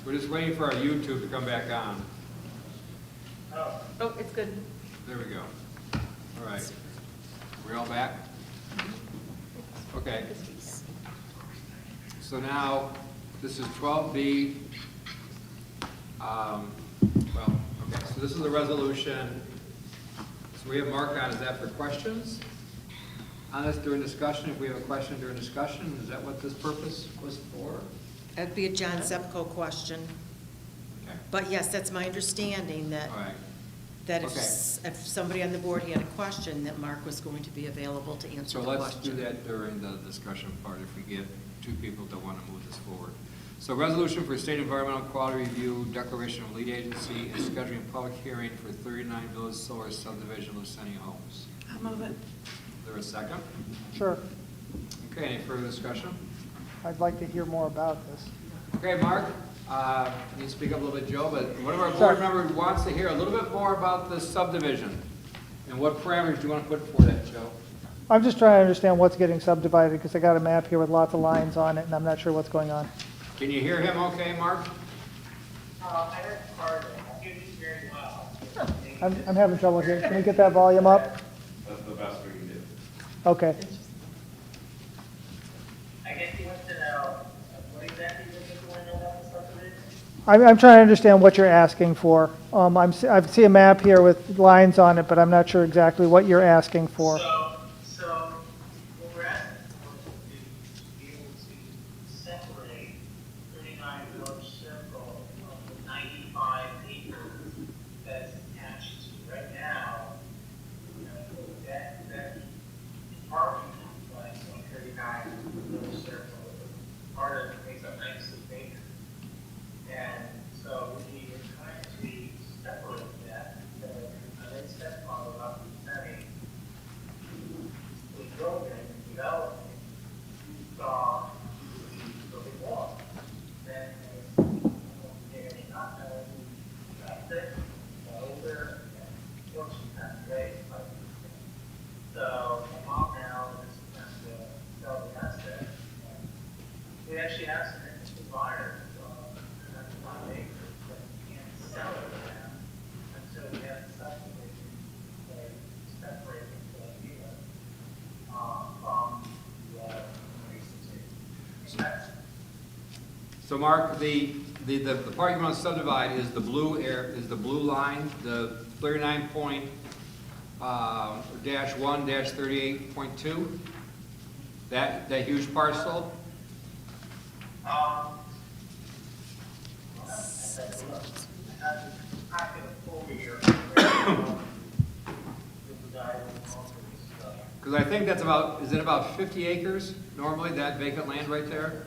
We're just waiting for our YouTube to come back on. Oh, it's good. There we go. All right. We're all back? Okay. So now, this is 12B. Well, okay, so this is a resolution. So we have Mark on, is that for questions? On this during discussion, if we have a question during discussion, is that what this purpose was for? That'd be a John Sepko question. Okay, But yes, that's my understanding that, all right. that Okay. if somebody on the board had a question, that Mark was going to be available to answer So the let's question. do that during the discussion part if we get two people that want to move this forward. So resolution for state environmental quality review, declaration of lead agency, and scheduling public hearing for 39 Village Solar subdivision of Lucennia Homes. I'll move it. Is there a second? Sure. Okay, any further discussion? I'd like to hear more about this. Okay, Mark, you speak up a little bit, Joe, but one of our Sorry. board members wants to hear a little bit more about the subdivision. And what parameters do you want to put for that, Joe? I'm just trying to understand what's getting subdivided, because I got a map here with lots of lines on it, and I'm not sure what's going on. Can you hear him okay, Mark? I heard part of it. I hear you very well. I'm having trouble here. Can we get that volume up? That's the best we can do. Okay. I guess you want to know what exactly you want to know about the subdivision? I'm trying to understand what you're asking for. I see a map here with lines on it, but I'm not sure exactly what you're asking for. So what we're asking for is to be able to separate 39 Village Circle of the 95 acres that's attached to right now. You know, that parking complex on 39 Village Circle, part of it makes up 96 acres. And so we were trying to separate that, and then step on about the setting. We drove in, developed, saw, so we walked. Then, they not know who got it, older, and fortunately, that way. So, my mom now is has to sell the asset. And we actually have some interesting buyers, that's 5 acres, but we can't sell it now until we have the subdivision, separate the deal, from the recent. That's So Mark, the part you want to subdivide is the blue line, the 39 point, dash 1 dash 38.2? That huge parcel? Because I think that's about, is it about 50 acres normally, that vacant land right there?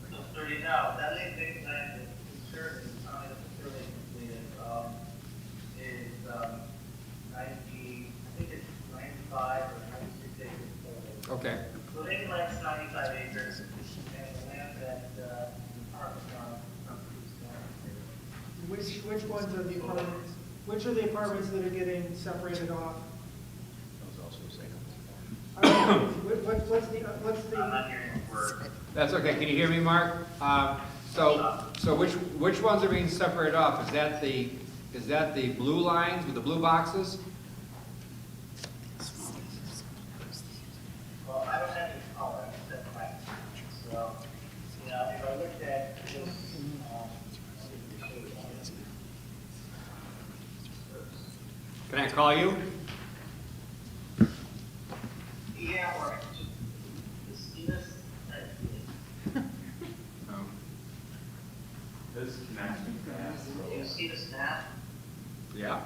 So 30, no, that big land is conserved, it's not necessarily completed, is, 90, I think it's 95 or 96 acres total. Okay, So they like 95 acres, and the land that, the apartment on, Which ones are the apartments, which are the apartments that are getting separated off? What's the, I'm not hearing a word. that's okay. Can you hear me, Mark? So which ones are being separated off? Is that the blue lines with the blue boxes? Well, I don't have any color, except black. So, you know, if I looked at this, Can I call you? yeah, or just see this? No. This connection Do you see this map? Yeah.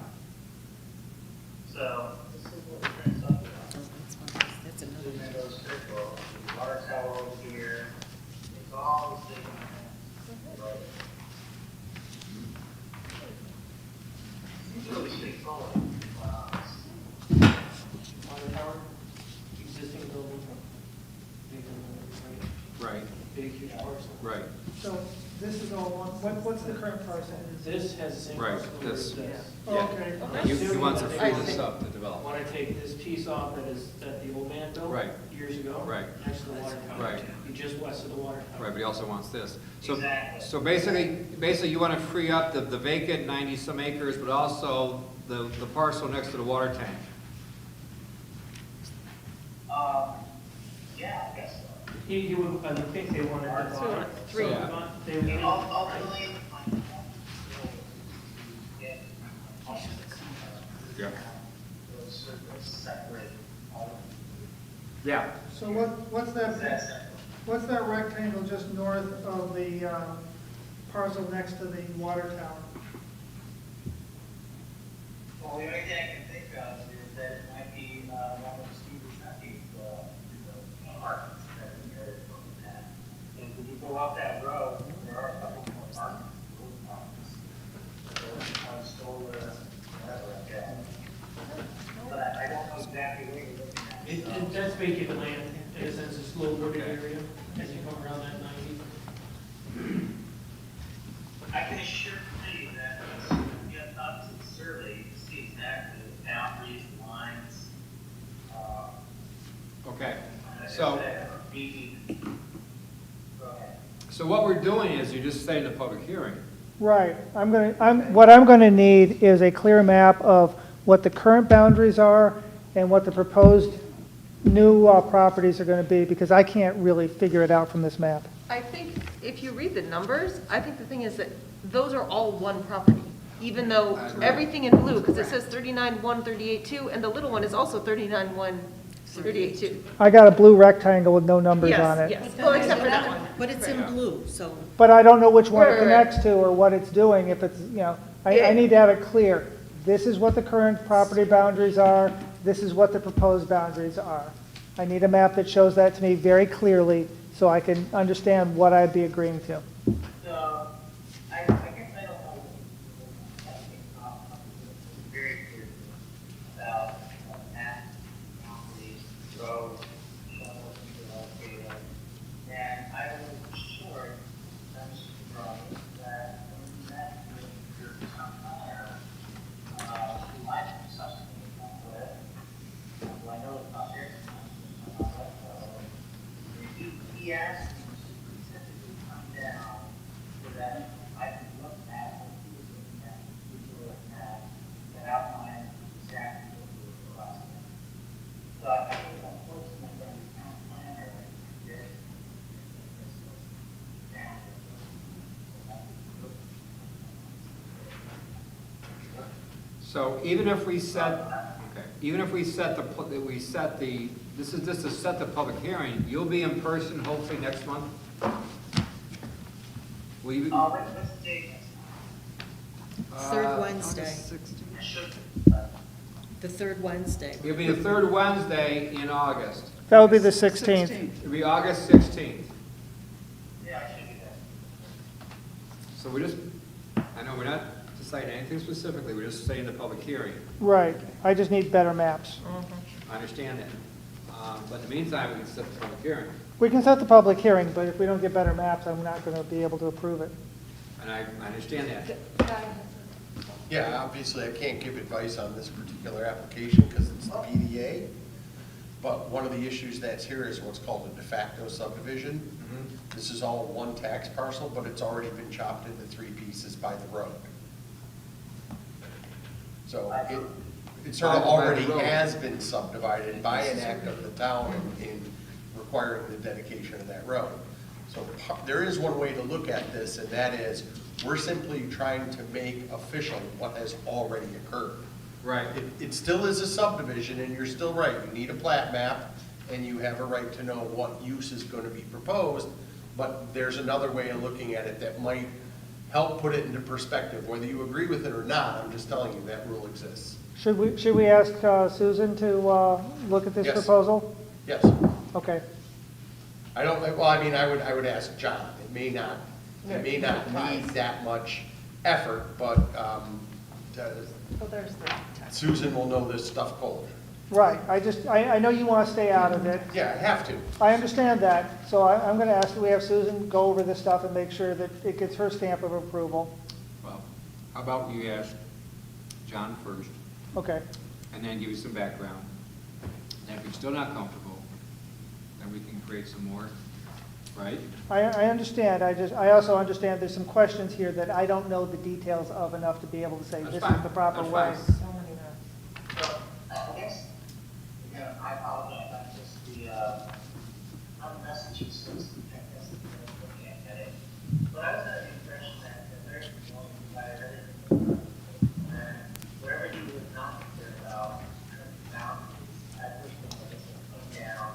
So, this is what we're going to talk about. That's another. Meadows Circle, water tower over here, it's all the same. Right. It's really straightforward. water tower, existing building? Right, Big, huge parcel. right. So this is all what's the current parcel? This has the same Right, parcel as this. this. Oh, okay. He wants to free this up to develop. Want to take this piece off that the old man built Right. years ago? Right. Next to the water tower. Right. Just west of the water tower. Right, but he also wants this. So, Exactly. so basically you want to free up the vacant 90-some acres, but also the parcel next to the water tank. Yeah, I guess so. He would, I think they wanted to. So we want three. They I mean, would- ultimately, Yeah. those sort of separate, Yeah. So what's that rectangle just north of the parcel next to the water tower? well, the only thing I can think of is that it might be, one of the students, I think, the apartments that are near it from that. And when you go up that road, there are a couple more apartments, solar, whatever, like that. But I don't know exactly where you're looking at. That's vacant land, in a sense, it's low wooded Okay. area, as you come around that 90. I can assure you that once you get up to the survey, you can see exactly the boundaries, lines, Okay. that So, are being, go ahead. so what we're doing is you're just saying the public hearing. Right, what I'm gonna need is a clear map of what the current boundaries are and what the proposed new properties are gonna be, because I can't really figure it out from this map. I think if you read the numbers, I think the thing is that those are all one property, even though everything in blue, because it says 39-138-2, and the little one is also 39-138-2. I got a blue rectangle with no numbers on it. Yes, yes, well, except for that one. But it's in blue, so But I don't know which one it Right. connects to or what it's doing, if it's, I Yeah. need to have it clear. This is what the current property boundaries are, this is what the proposed boundaries are. I need a map that shows that to me very clearly, so I can understand what I'd be agreeing to. So, I guess I don't know. I think, very clear about map, boundaries, roads, shuttles, located. And I was sure, that when that your planner, who might be something with, well, I know it's not there. He asked me to specifically come down so that I could look at what he was looking at, he was looking at, and outline exactly what we were processing. So I think unfortunately, when the town planner did So even if we set, okay, even if we set this is just to set the public hearing, you'll be in person hopefully next month? Will you? what's the date? third Wednesday, August 16th. I should, the third Wednesday. It'll be the third Wednesday in August. That would be the 16th. It'll be August 16th. yeah, I should do that. So we just, I know we're not deciding anything specifically, we're just saying the public hearing. Right, I just need better maps. I understand that. But in the meantime, we can set the public hearing. We can set the public hearing, but if we don't get better maps, I'm not gonna be able to approve it. And I understand that. Yeah, obviously, I can't give advice on this particular application because it's the PDA. But one of the issues that's here is what's called a de facto subdivision. This is all one tax parcel, but it's already been chopped into 3 pieces by the road. So it sort of already has been subdivided by an act of the town in requiring the dedication of that road. So there is one way to look at this, and that is, we're simply trying to make official what has already occurred. Right. It still is a subdivision, and you're still right, you need a plat map, and you have a right to know what use is going to be proposed, but there's another way of looking at it that might help put it into perspective, whether you agree with it or not. I'm just telling you that rule exists. Should we ask Susan to look at this Yes. proposal? Yes. Okay. I don't, well, I mean, I would ask John. It may not need that much effort, but Oh, there's the text. Susan will know this stuff cold. Right, I know you want to stay out of it. Yeah, have to. I understand that, so I'm going to ask that we have Susan go over this stuff and make sure that it gets her stamp of approval. Well, how about you ask John first, Okay, and then give you some background. And if you're still not comfortable, then we can create some more, right? I understand, I also understand there's some questions here that I don't know the details of enough to be able to say That's this fine. is the proper That's way. fine. So, I guess, again, I apologize, I'm just I'm Massachusetts, I guess, looking at it. But I was under the impression that there's one guy that wherever he was not concerned about, down, I pushed him, I guess, come down,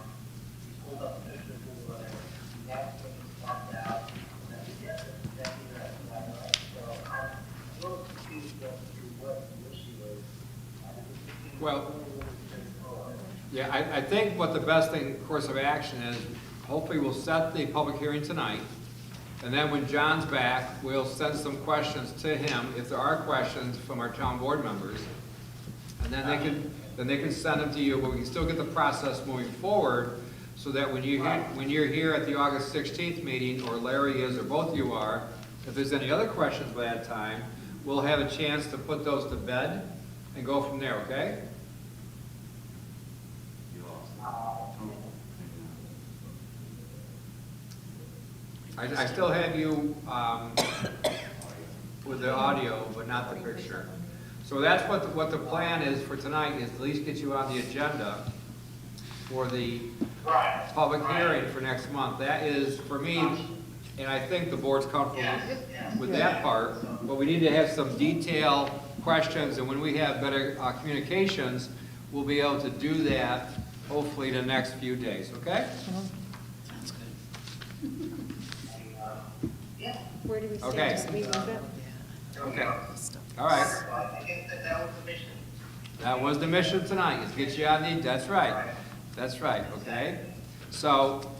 he pulled up the picture of whatever, that's when he walked out, and I said, yes, that's exactly right. So I'm a little confused as to what the issue is. Well, yeah, I think what the best thing, course of action is, hopefully we'll set the public hearing tonight, and then when John's back, we'll send some questions to him, if there are questions from our town board members, and then they can send them to you, but we can still get the process moving forward, so that when you're here at the August 16th meeting, or Larry is, or both of you are, if there's any other questions by that time, we'll have a chance to put those to bed and go from there, okay? I still have you with the audio, but not the picture. So that's what the plan is for tonight, is at least get you on the agenda for the public hearing for next month. That is, for me, and I think the board's comfortable with that part, but we need to have some detailed questions, and when we have better communications, we'll be able to do that hopefully the next few days, okay? Sounds good. Where do we stand? Okay. Just leave it? Okay, Stuff. all right. I guess that was the mission. That was the mission tonight, is get you on the, that's right, okay? So,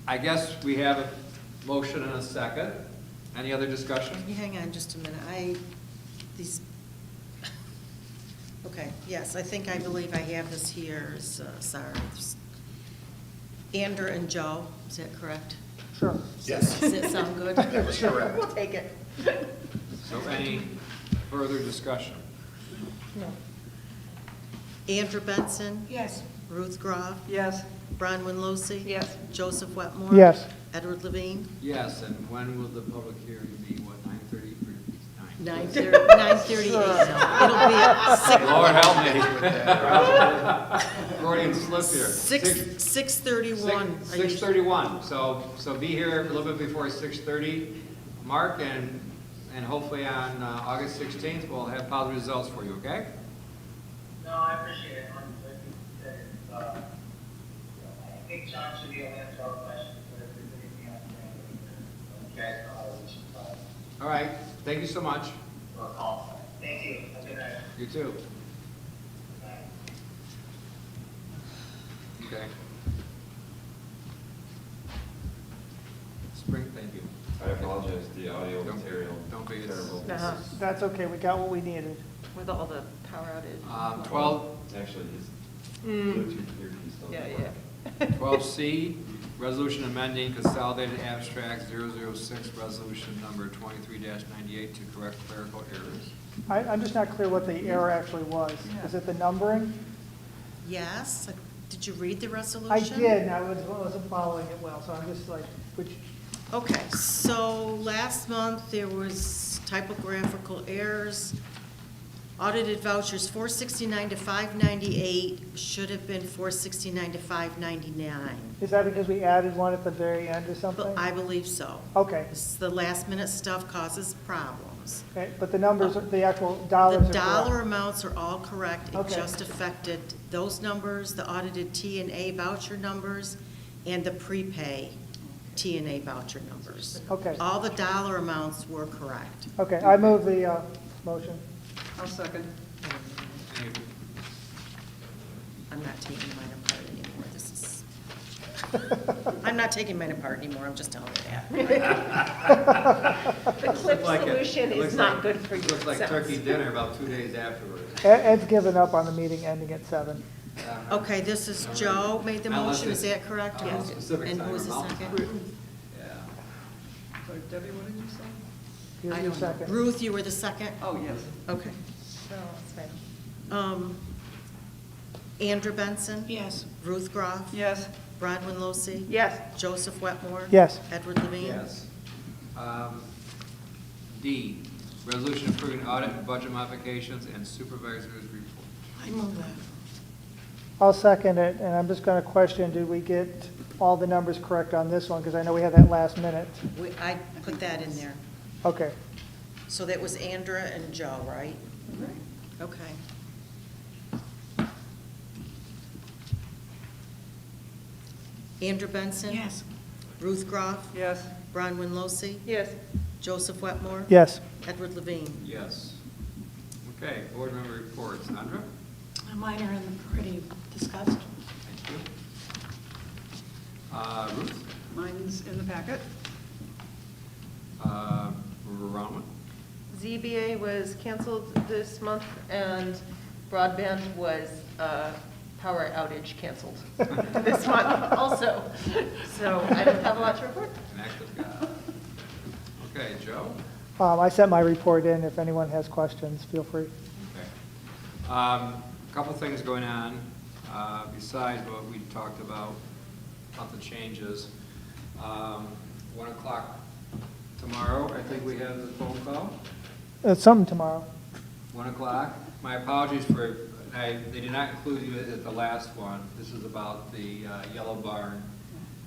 I guess we have a motion and a second. Any other discussion? Can you hang on just a minute? Okay, yes, I believe I have this here, sorry. Andrew and Joe, is that correct? Sure. Yes. Does that sound good? That's correct. We'll take it. So any further discussion? No. Andrew Benson? Yes. Ruth Groff? Yes. Bronwyn Lucy? Yes. Joseph Wetmore? Yes. Edward Levine? Yes, and when will the public hearing be, what, 9:30 or 9? 9:38, no, it'll be at Lord help me. Freudian slip here. 6:31. 6:31, so be here a little bit before 6:30, Mark, and hopefully on August 16th, we'll have positive results for you, okay? No, I appreciate it. I think John should be able to answer all questions, but if there's anything else, you guys know how to reach him. All right, thank you so much. Or call. Thank you. Have a good night. You too. Okay. Spring, thank you. I apologize, the audio Don't- material. don't be- Terrible. Uh-huh. That's okay, we got what we needed. With all the power outage. 12, Actually, his Mm. Bluetooth earpiece doesn't Yeah, work. yeah. 12C, resolution amending consolidated abstract 006, resolution number 23-98 to correct clerical errors. I'm just not clear what the error actually was. Is it the numbering? Yes, did you read the resolution? I did, and I wasn't following it well, so I'm just like, which, Okay, so last month there was typographical errors. Audited vouchers 469 to 598 should have been 469 to 599. is that because we added one at the very end or something? But I believe so. Okay, This- The last minute stuff causes problems. okay, but the numbers, the actual dollars are The correct. dollar amounts are all correct. It Okay. just affected those numbers, the audited T and A voucher numbers, and the prepay T and A voucher numbers. Okay. All the dollar amounts were correct. Okay, I move the motion. I'll second. Any- I'm not taking mine apart anymore. This is, I'm not taking mine apart anymore. I'm just telling you that. The clip Like it. resolution It is looks not like- good for you. Looks like Sounds- turkey dinner about 2 days afterwards. Ed's given up on the meeting ending at 7. Okay, this is Joe made the Unless motion, is it's, that correct? uh, specific And time who was or the mountain second? time. Yeah. So Debbie, what did you say? Here's I your don't know. second. Ruth, you were the second? Oh, yes. Okay. No, it's fine. Andrew Benson? Yes. Ruth Groff? Yes. Bronwyn Losi? Yes. Joseph Wetmore? Yes. Edward Levine? Yes. D, resolution approving audit and budget modifications and supervisor's report. I move that. I'll second it, and I'm just going to question, did we get all the numbers correct on this one? Because I know we had that last minute. I put that in there. Okay. So that was Andra and Joe, right? Right. Okay. Andrew Benson? Yes. Ruth Groff? Yes. Bronwyn Losi? Yes. Joseph Wetmore? Yes. Edward Levine? Yes. Okay, board member reports. Andra? Mine are already discussed. Thank you. Ruth? Mine's in the packet. Ronwin? ZBA was canceled this month, and broadband was power outage canceled this month also. So I don't have a lot to report. An active guy. Okay, Joe? I sent my report in. If anyone has questions, feel free. Okay. Couple things going on, besides what we talked about the changes. 1 o'clock tomorrow, I think we have the phone call. Something tomorrow. 1 o'clock. My apologies for, they did not include you at the last one. This is about the Yellow Barn,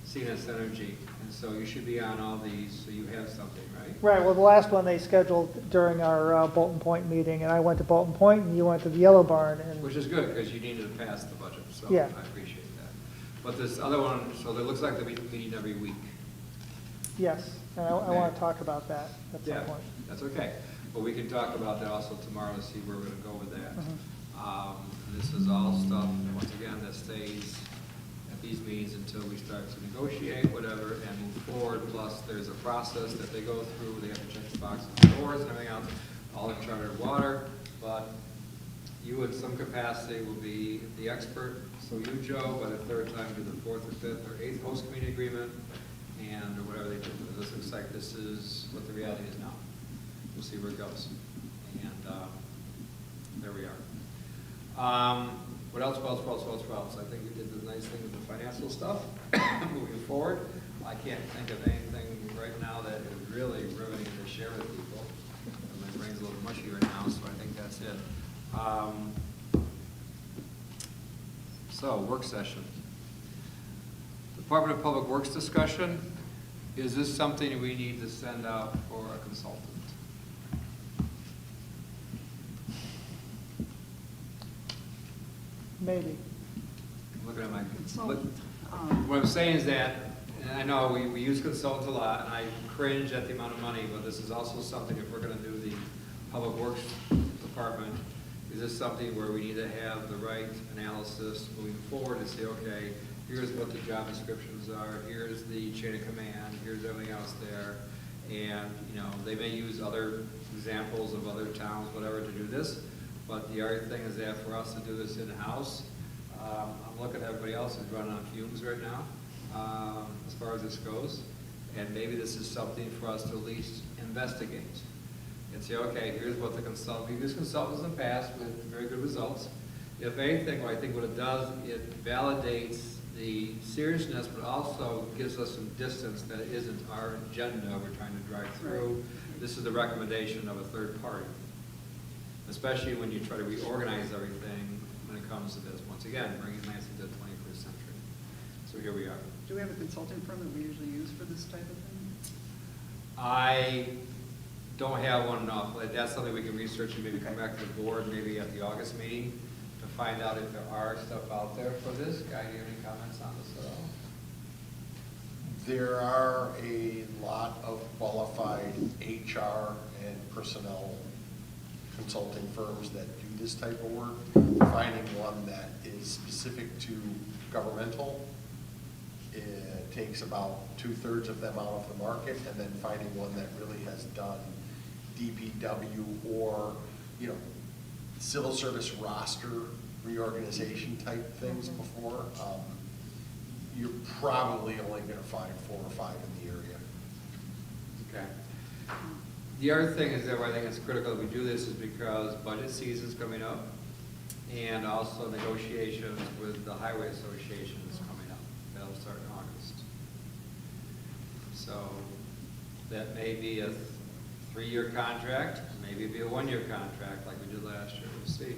CNS Energy. And so you should be on all these, so you have something, right? Right, well, the last one they scheduled during our Bolton Point meeting, and I went to Bolton Point, and you went to the Yellow Barn, and, Which is good, because you needed to pass the budget, so Yeah. I appreciate that. But this other one, so it looks like they'll be meeting every week. yes, and I want to talk about that at some Yeah, point. that's okay. But we can talk about that also tomorrow to see where we're gonna go with that. This is all stuff, once again, that stays at these meetings until we start to negotiate, whatever, and move forward. Plus, there's a process that they go through. They have to check the boxes, the doors, and everything else, all in chartered water. But you, in some capacity, will be the expert. So you, Joe, by the third time, do the 4th or 5th or 8th host community agreement, and or whatever they do. This looks like this is what the reality is now. We'll see where it goes. And there we are. What else? I think we did the nice thing with the financial stuff. Moving forward, I can't think of anything right now that is really riveting to share with people. And my brain's a little mushier now, so I think that's it. So, work session. Department of Public Works discussion. Is this something we need to send out for a consultant? Maybe. I'm looking at my, Consultant. what I'm saying is that, and I know we use consultants a lot, and I cringe at the amount of money, but this is also something, if we're gonna do the Public Works Department, is this something where we need to have the right analysis moving forward to say, okay, here's what the job descriptions are, here's the chain of command, here's everything else there, and, you know, they may use other examples of other towns, whatever, to do this, but the other thing is that for us to do this in-house, I'm looking at everybody else who's running on fumes right now, as far as this goes, and maybe this is something for us to at least investigate and say, okay, here's what the consultant, we've used consultants in the past with very good results. If anything, I think what it does, it validates the seriousness, but also gives us some distance that isn't our agenda we're trying to drive through. This is the recommendation of a third party, especially when you try to reorganize everything when it comes to this. Once again, bringing Lansing to the 21st century. So here we are. Do we have a consulting firm that we usually use for this type of thing? I don't have one enough. That's something we can research and maybe come back to the board, maybe at the August meeting, to find out if there are stuff out there for this. Guy, do you have any comments on this at all? There are a lot of qualified HR and personnel consulting firms that do this type of work. Finding one that is specific to governmental, it takes about 2/3 of them out of the market, and then finding one that really has done DPW or, you know, civil service roster reorganization type things before, you're probably only gonna find 4 or 5 in the area. Okay. The other thing is that why I think it's critical that we do this is because budget season's coming up, and also negotiations with the highway association is coming up. That'll start in August. So that may be a 3-year contract, maybe it'll be a 1-year contract like we did last year, we'll see.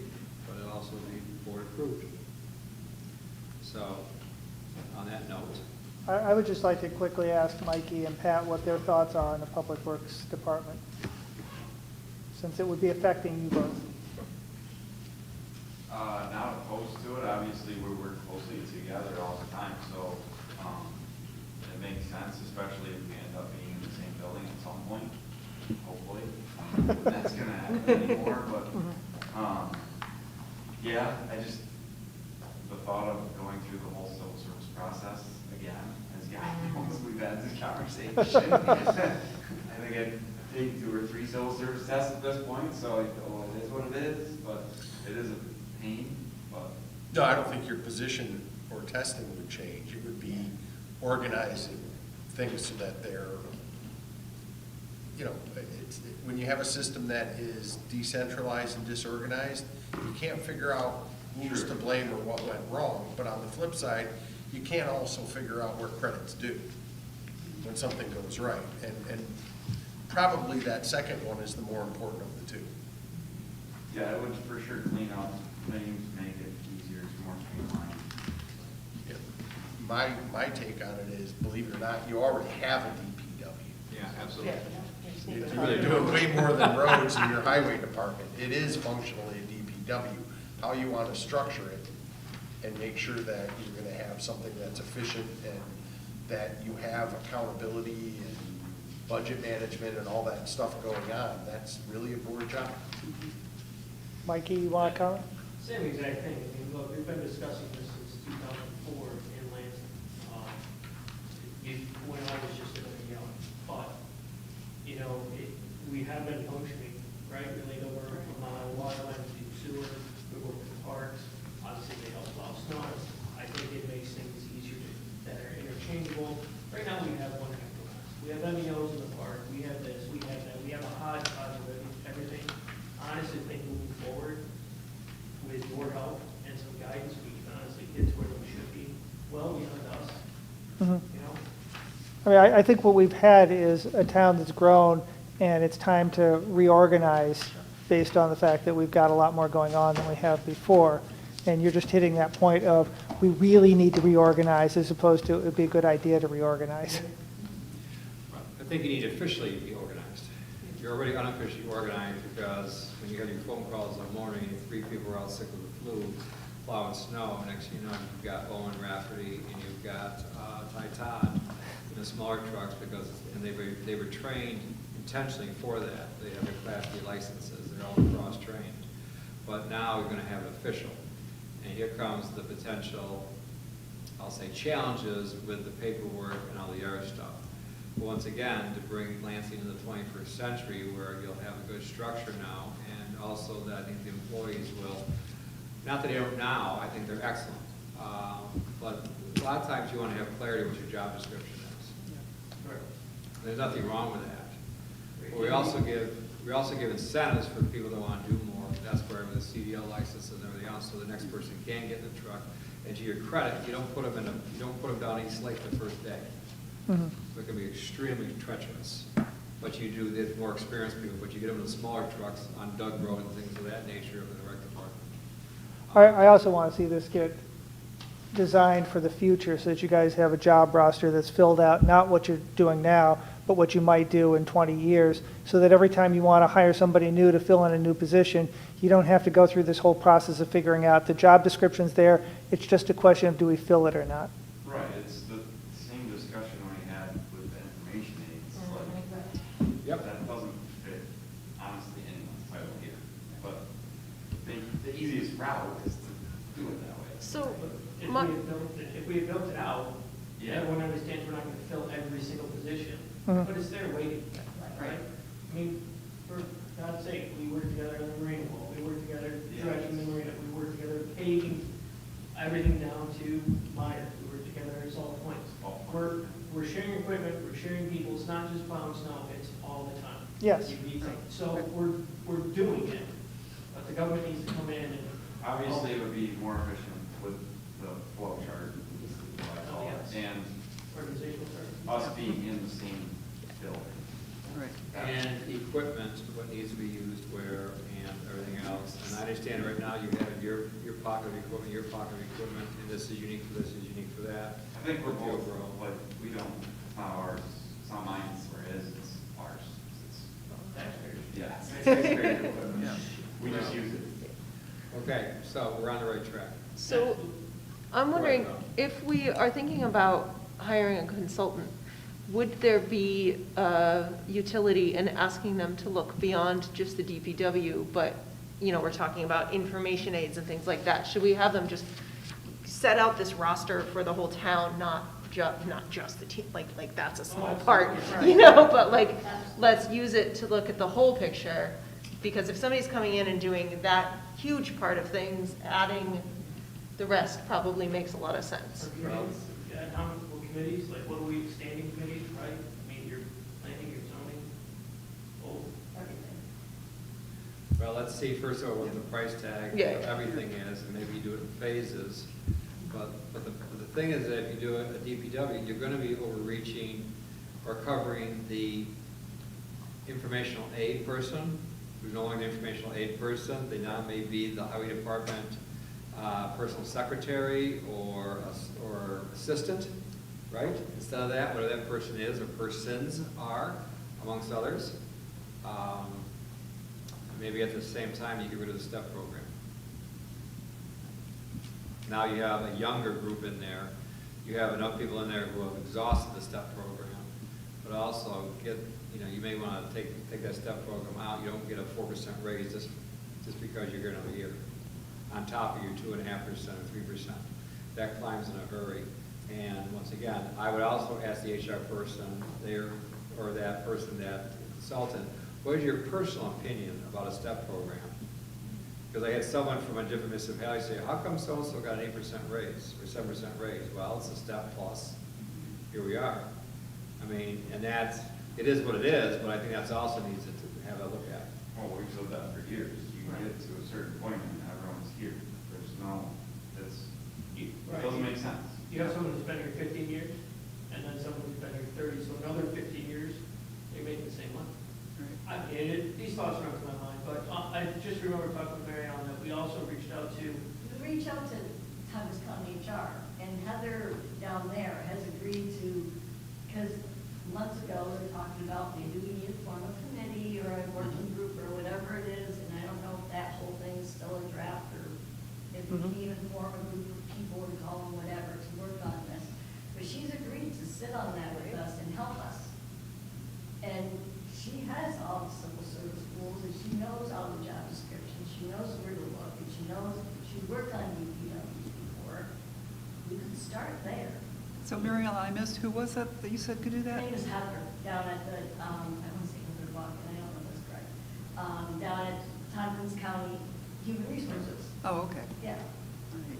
But it'll also be board approved. So, on that note, I would just like to quickly ask Mikey and Pat what their thoughts are in the Public Works Department, since it would be affecting you both. Not opposed to it, obviously, we work closely together all the time, so, it makes sense, especially if we end up being in the same building at some point, hopefully. That's gonna happen anymore, but, yeah, the thought of going through the whole civil service process again, as God knows, we've had this conversation. I think I'd take 2 or 3 civil service tests at this point, so it is what it is, but it is a pain, but. No, I don't think your position or testing would change. It would be organizing things so that they're, you know, when you have a system that is decentralized and disorganized, you can't figure out who's to blame or what went wrong. But on the flip side, you can't also figure out where credit's due when something goes right. And probably that second one is the more important of the two. Yeah, it would for sure clean up things, make it easier, more streamlined. Yeah. My take on it is, believe it or not, you already have a DPW. yeah, absolutely. You're doing way more than roads in your highway department. It is functionally a DPW. How you want to structure it and make sure that you're going to have something that's efficient and that you have accountability and budget management and all that stuff going on, that's really a board job. Mikey, you want to comment? Same exact thing. I mean, look, we've been discussing this since 2004 in Lansing. When I was just a little young, but, you know, we have been functioning, right? Really, over water lines, deep sewer, we work with parks, obviously they help plow snow. I think it makes things easier that are interchangeable. Right now, we have one heck of a mess. We have MEOs in the park, we have this, we have that, we have a hodgepodge of everything. Honestly, think moving forward, with your help and some guidance, we can honestly get to where we should be, well beyond us, you know? I mean, I think what we've had is a town that's grown, and it's time to reorganize based on the fact that we've got a lot more going on than we have before. And you're just hitting that point of, we really need to reorganize, as opposed to it would be a good idea to reorganize. I think you need to officially be organized. You're already unofficially organized because when you have your phone calls in the morning, and 3 people are out sick with the flu, plowing snow, next thing you know, you've got Owen Rafferty and you've got Ty Todd in the smaller trucks because, and they were trained intentionally for that. They have their Class D licenses, they're all cross-trained. But now you're going to have it official. And here comes the potential, I'll say, challenges with the paperwork and all the other stuff. But once again, to bring Lansing into the 21st century where you'll have a good structure now, and also that I think the employees will, not that they don't now, I think they're excellent. But a lot of times you want to have clarity what your job description is. There's nothing wrong with that. But we also give incentives for people that want to do more. That's where the CDL license and everything else, so the next person can get in the truck. And to your credit, you don't put them down East Lake the first day. Mhm. So it can be extremely treacherous. But you do, there's more experienced people, but you get them in the smaller trucks on Doug Road and things of that nature of the rec department. I also want to see this get designed for the future so that you guys have a job roster that's filled out, not what you're doing now, but what you might do in 20 years, so that every time you want to hire somebody new to fill in a new position, you don't have to go through this whole process of figuring out the job description's there. It's just a question of do we fill it or not. Right, it's the same discussion we had with the information aides, like, Yep. that doesn't fit, honestly, anyone's title here. But the easiest route is to do it that way. So, If we had built it out, Yeah. everyone understands we're not gonna fill every single position, Mhm. but it's there waiting, right? I mean, it's not just plowing snow, it's all the time. Yes. You need to- So we're doing it, but the government needs to come in and. Obviously, it would be more efficient with the flow chart, Oh, yes. and Organizational chart. us being in the same building. Right. And equipment, what needs to be used where, and everything else. And I understand right now you have your pocket of equipment, your pocket of equipment, and this is unique for this, is unique for that. I think we're But the both, overall- like, we don't, it's not ours, it's not mine, it's or his, it's ours. It's, Taxpayers. yeah, it's taxpayers' equipment. Yeah. We just use it. Okay, so we're on the right track. So I'm wondering, if we are thinking about hiring a consultant, would there be utility in asking them to look beyond just the DPW, but, you know, we're talking about information aids and things like that? Should we have them just set out this roster for the whole town, not just the team, like that's a small part, you know, but like, let's use it to look at the whole picture, because if somebody's coming in and doing that huge part of things, adding the rest probably makes a lot of sense. Or committees, yeah, non-municipal committees, like what are we, standing committees, right? I mean, you're planning, you're zoning, oh, everything. Well, let's see first of all what the price tag of Yeah. everything is, and maybe you do it in phases. But the thing is that if you do a DPW, you're gonna be overreaching or covering the informational aid person, who's no longer the informational aid person. They now may be the highway department personal secretary or assistant, right? Instead of that, whatever that person is or persons are, amongst others. Maybe at the same time, you get rid of the STEP program. Now you have a younger group in there. You have enough people in there who have exhausted the STEP program, but also get, you know, you may want to take that STEP program out. You don't get a 4% raise just because you're here another year, on top of your 2.5% or 3%. That climbs in a hurry. And once again, I would also ask the HR person there, or that person, that consultant, what is your personal opinion about a STEP program? Because I had someone from a different municipality say, how come so-and-so got an 8% raise or 7% raise? Well, it's a STEP plus. Here we are. I mean, and that's, it is what it is, but I think that's also needs to have a look at. Well, we've said that for years. You get to a certain point and everyone's here. There's no, it doesn't make sense. You have someone who's been here 15 years, and then someone who's been here 30, so another 15 years, they make the same money. I mean, these thoughts run through my mind, but I just remember talking with Mary on that we also reached out to. We reached out to Thomas County HR, and Heather down there has agreed to, because months ago, they were talking about maybe we need to form a committee or a working group or whatever it is, and I don't know if that whole thing is still a draft, or if we can even form a group of people and call them whatever to work on this. But she's agreed to sit on that with us and help us. And she has all the civil service rules, and she knows all the job descriptions, she knows where to look, and she knows, she's worked on DPWs before. We could start there. So Mary Ellen, I missed, who was that you said could do Her that? name is Heather, down at the, I want to say Heather Buck, and I don't know if that's correct, down at Tompkins County Human Resources. Oh, okay. Yeah.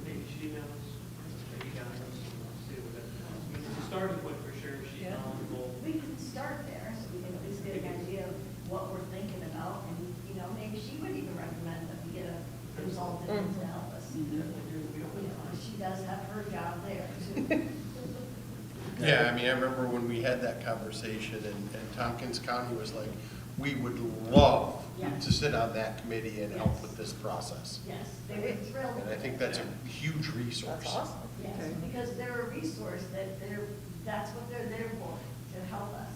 Maybe she knows, maybe God knows, see what that knows. I mean, it's a starting point for sure, she's Yeah. knowledgeable. We can start there, so we can at least get an idea of what we're thinking about, and, you know, maybe she would even recommend that we get a consultant in to help us. You know, she does have her job there, too. Yeah, I mean, I remember when we had that conversation, and Tompkins County was like, we would love Yes. to sit on that committee and help Yes. with this process. Yes, they were thrilled. And I think that's a huge resource. That's awesome. Yes, Okay. because they're a resource that's what they're there for, to help us.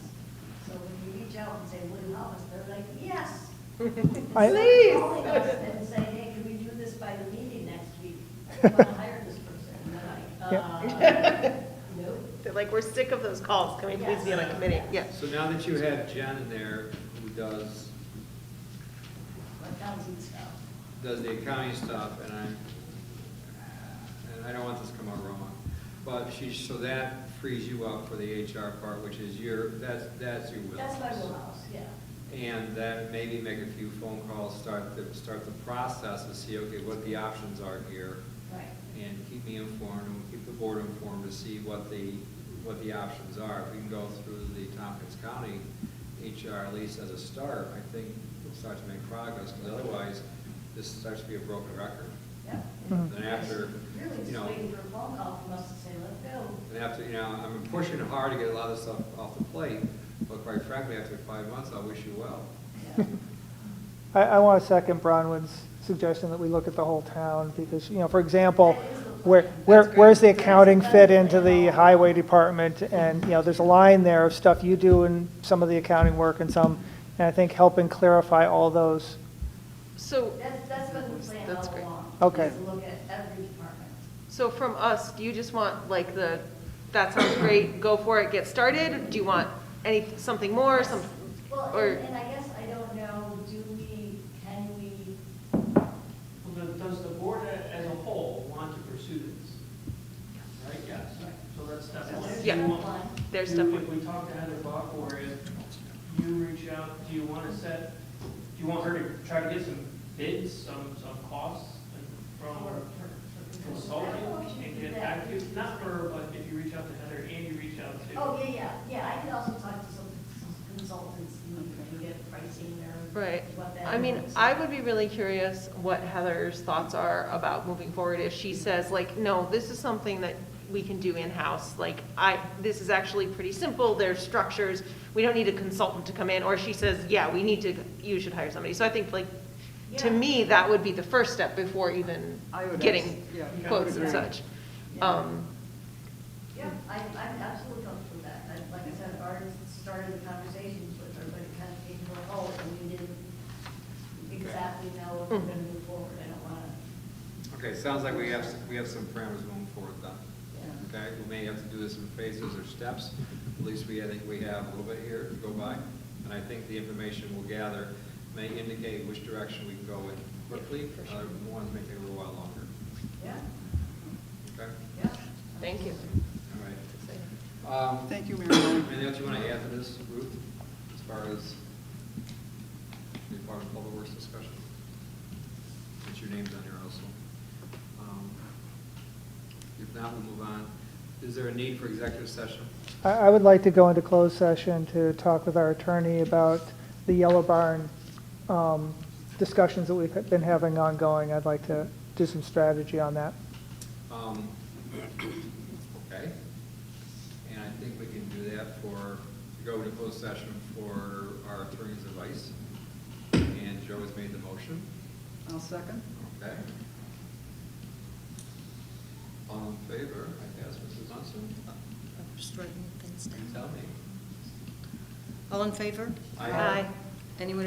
So when you reach out and say, will you help us, they're like, yes. Instead Please. of calling us and saying, hey, can we do this by the meeting next week? I want to hire this person. And they're like, nope. They're like, we're sick of those calls, can we please be on a committee? Yeah. So now that you have Jen in there, who does Accounting stuff. the accounting stuff, and I don't want this to come out wrong, but so that frees you up for the HR part, which is that's your wheelhouse. That's my wheelhouse, yeah. And that maybe make a few phone calls, start the process to see, okay, what the options are here, Right. and keep me informed, and keep the board informed to see what the what the options are. If we can go through the Tompkins County HR at least as a start, I think we'll start to make progress, because otherwise, this starts to be a broken record. Yeah. Then after, Really you just know, waiting for a phone call from us to say, let's go. and after, you know, I'm pushing hard to get a lot of stuff off the plate, but quite frankly, after 5 months, I wish you well. Yeah. I want to second Bronwyn's suggestion that we look at the whole town, because, you know, for example, where's the accounting fit into the highway department? And, you know, there's a line there of stuff you do and some of the accounting work and some, and I think helping clarify all those. So, That's been the plan That's all great. along. Okay. is to look at every department. so from us, do you just want like that sounds great, go for it, get started? Do you want something more, Well, or? and I guess I don't know, can we, Well, does the board as a whole want to pursue this? Right, yes. So that's step one. there's Yeah. step one. There's Do- stuff. If we talk to Heather Buck, or if you reach out, do you want her to try to get some bids, some costs from a consultant and get back to you? Not her, but if you reach out to Heather and you reach out to. Oh, yeah, I could also talk to some consultants and get pricing or Right. what that. I mean, is. I would be really curious what Heather's thoughts are about moving forward. If she says like, no, this is something that we can do in-house, like this is actually pretty simple, there's structures, we don't need a consultant to come in, or she says, yeah, you should hire somebody. So I think like, to Yeah. me, that would be the first step before even I would getting ask- yeah, I would quotes and agree. such. Yeah. Yeah, I'm absolutely comfortable with that. Like I said, I've already started the conversations with her, but it kind of came to a halt, and we didn't exactly know if we're gonna move forward. I don't wanna, Okay, sounds like we have some parameters moving forward then. yeah. Okay, we may have to do this in phases or steps. At least I think we have a little bit here to go by. And I think the information we'll gather may indicate which direction we can go in quickly. Other ones may take a little while longer. Yeah, Okay? yeah. Thank you. All right. Thank you, Mary Ellen. Anything else you want to add to this, Ruth, as far as the Department of Public Works discussion? Get your names on here also. If not, we'll move on. Is there a need for executive session? I would like to go into closed session to talk with our attorney about the Yellow Barn discussions that we've been having ongoing. I'd like to do some strategy on that. Okay. And I think we can do that go into closed session for our attorney's advice. And Joe has made the motion. I'll second. Okay. All in favor, I guess, Mrs. Munson? I'm just writing things You down. tell me. All in favor? Aye. Aye. Anyone